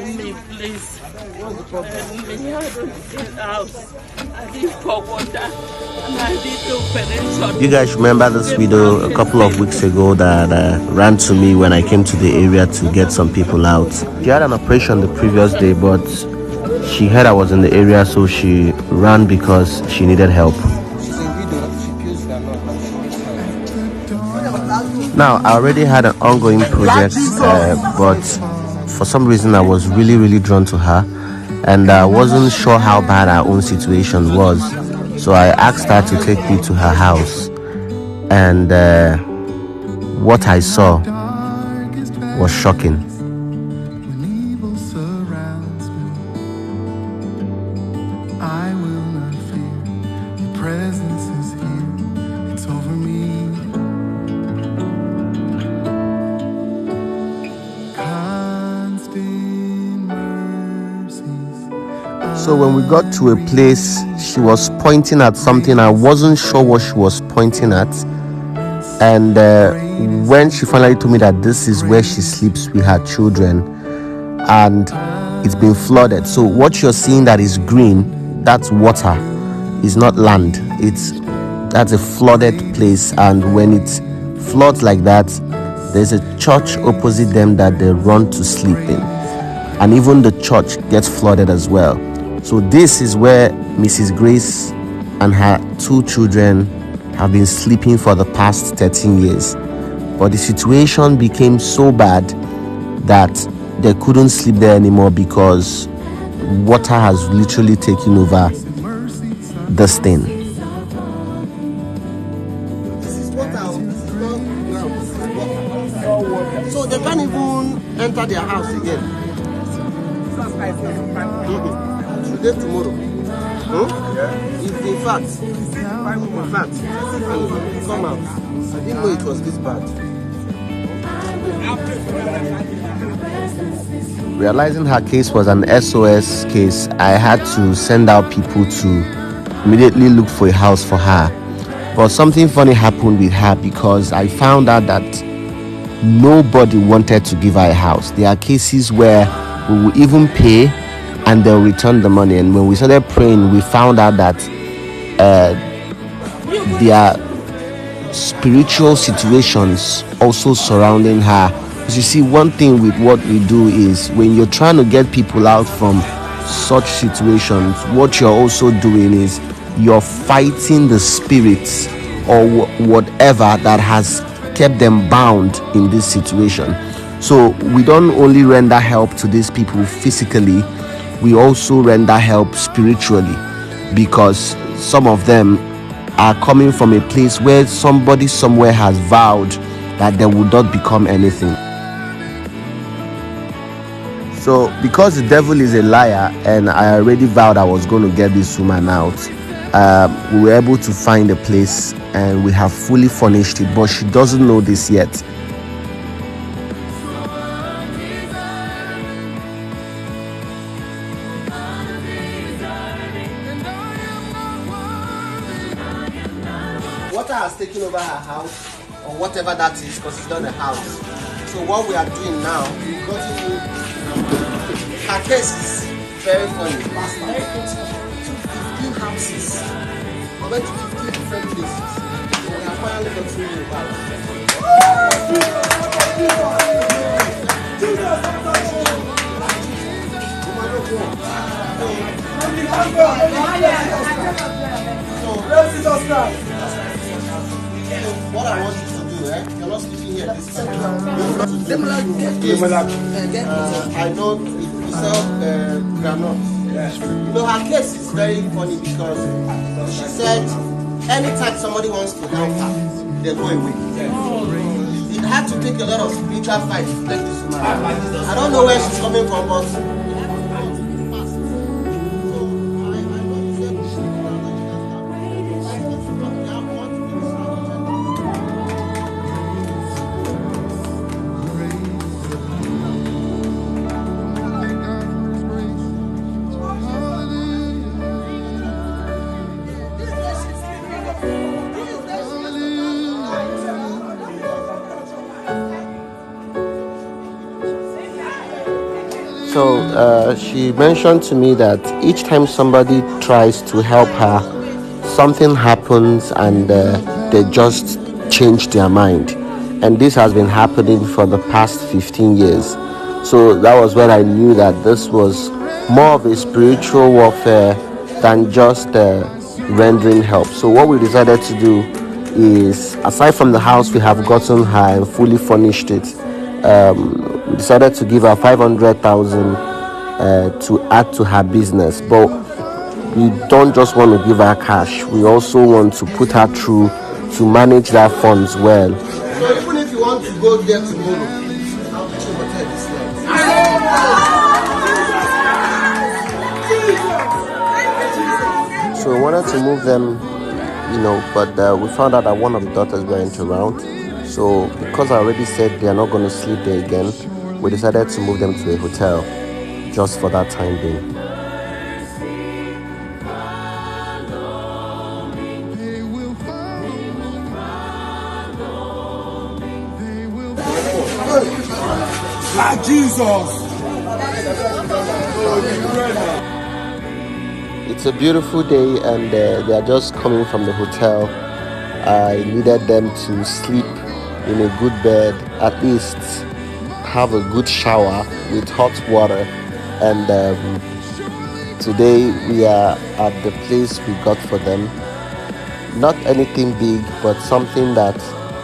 me, please. Help me. I don't see house. I need for water. And I need to operation. You guys remember this video a couple of weeks ago that ran to me when I came to the area to get some people out. She had an operation the previous day, but she heard I was in the area, so she ran because she needed help. Now, I already had an ongoing project, but for some reason I was really drawn to her, and I wasn't sure how bad her own situation was. So I asked her to take me to her house, and what I saw was shocking. So when we got to a place, she was pointing at something. I wasn't sure what she was pointing at. And when she finally told me that this is where she sleeps with her children, and it's been flooded. So what you're seeing that is green, that's water. It's not land. That's a flooded place. And when it floods like that, there's a church opposite them that they run to sleep in. And even the church gets flooded as well. So this is where Mrs. Grace and her 2 children have been sleeping for the past 13 years. But the situation became so bad that they couldn't sleep there anymore because water has literally taken over this thing. So they can't even enter their house again. Today, tomorrow. In fact, come out. I didn't know it was this bad. Realizing her case was an SOS case, I had to send out people to immediately look for a house for her. But something funny happened with her because I found out that nobody wanted to give her a house. There are cases where we will even pay and they'll return the money. And when we started praying, we found out that there are spiritual situations also surrounding her. Because you see, one thing with what we do is when you're trying to get people out from such situations, what you're also doing is you're fighting the spirits or whatever that has kept them bound in this situation. So we don't only render help to these people physically, we also render help spiritually, because some of them are coming from a place where somebody somewhere has vowed that they would not become anything. So because the devil is a liar and I already vowed I was going to get this woman out, we were able to find a place and we have fully furnished it, but she doesn't know this yet. Water has taken over her house, or whatever that is, because it's not a house. So what we are doing now, we've gotten in. Her case is very funny. Very to 15 houses. We went to 15 different places. So we are finally gotten in the house. What I want you to do, you're not sleeping here this time. I know you sell granola. You know, her case is very funny because she said anytime somebody wants to help her, they go away. It had to take a lot of spiritual fight to take this woman. I don't know where she's coming from, but So she mentioned to me that each time somebody tries to help her, something happens and they just change their mind. And this has been happening for the past 15 years. So that was when I knew that this was more of a spiritual warfare than just rendering help. So what we decided to do is, aside from the house we have gotten her and fully furnished it, we decided to give her 500,000 to add to her business. But we don't just want to give her cash, we also want to put her through to manage that funds well. So even if you want to go there tomorrow, I'll put your hotel this night. So we wanted to move them, but we found out that one of the daughters weren't around. So because I already said they are not going to sleep there again, we decided to move them to a hotel just for that time being. Jesus! It's a beautiful day and they are just coming from the hotel. I needed them to sleep in a good bed, at least have a good shower with hot water. And today we are at the place we got for them. Not anything big, but something that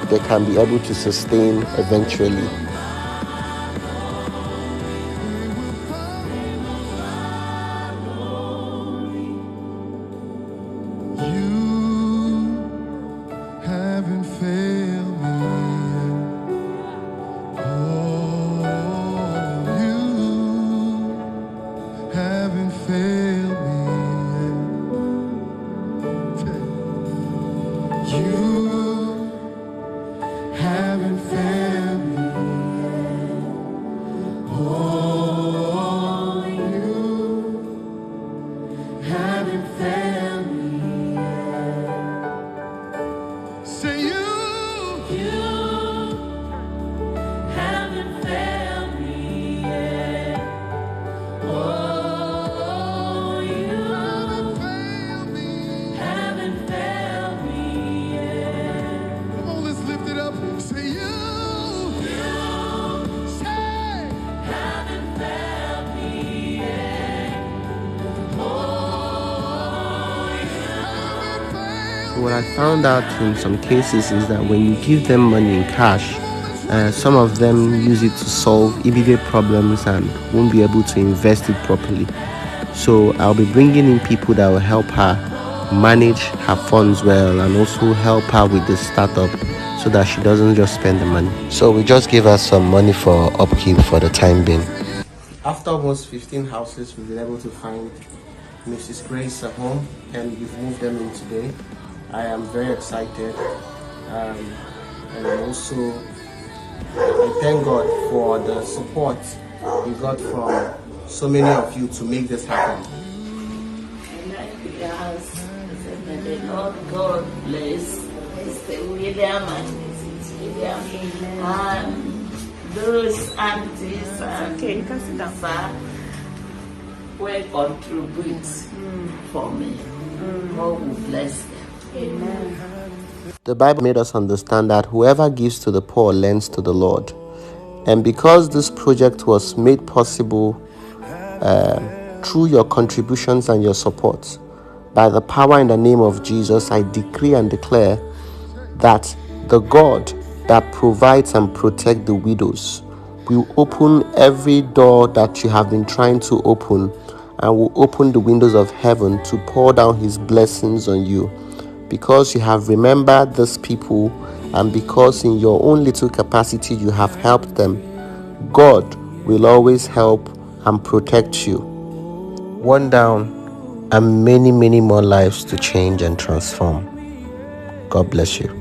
they can be able to sustain eventually. What I found out in some cases is that when you give them money in cash, some of them use it to solve immediate problems and won't be able to invest it properly. So I'll be bringing in people that will help her manage her funds well and also help her with the startup so that she doesn't just spend the money. So we just give her some money for upkeep for the time being. After almost 15 houses, we've been able to find Mrs. Grace at home and we've moved them in today. I am very excited and also I thank God for the support we got from so many of you to make this happen. May the Lord God bless Mr. William and Mrs. William and those aunties and you can sit down, will contribute for me. God will bless them. Amen. The Bible made us understand that whoever gives to the poor lends to the Lord. And because this project was made possible through your contributions and your support, by the power in the name of Jesus, I decree and declare that the God that provides and protects the widows will open every door that you have been trying to open and will open the windows of heaven to pour down his blessings on you. Because you have remembered these people and because in your own little capacity you have helped them, God will always help and protect you. One down and many, many more lives to change and transform. God bless you.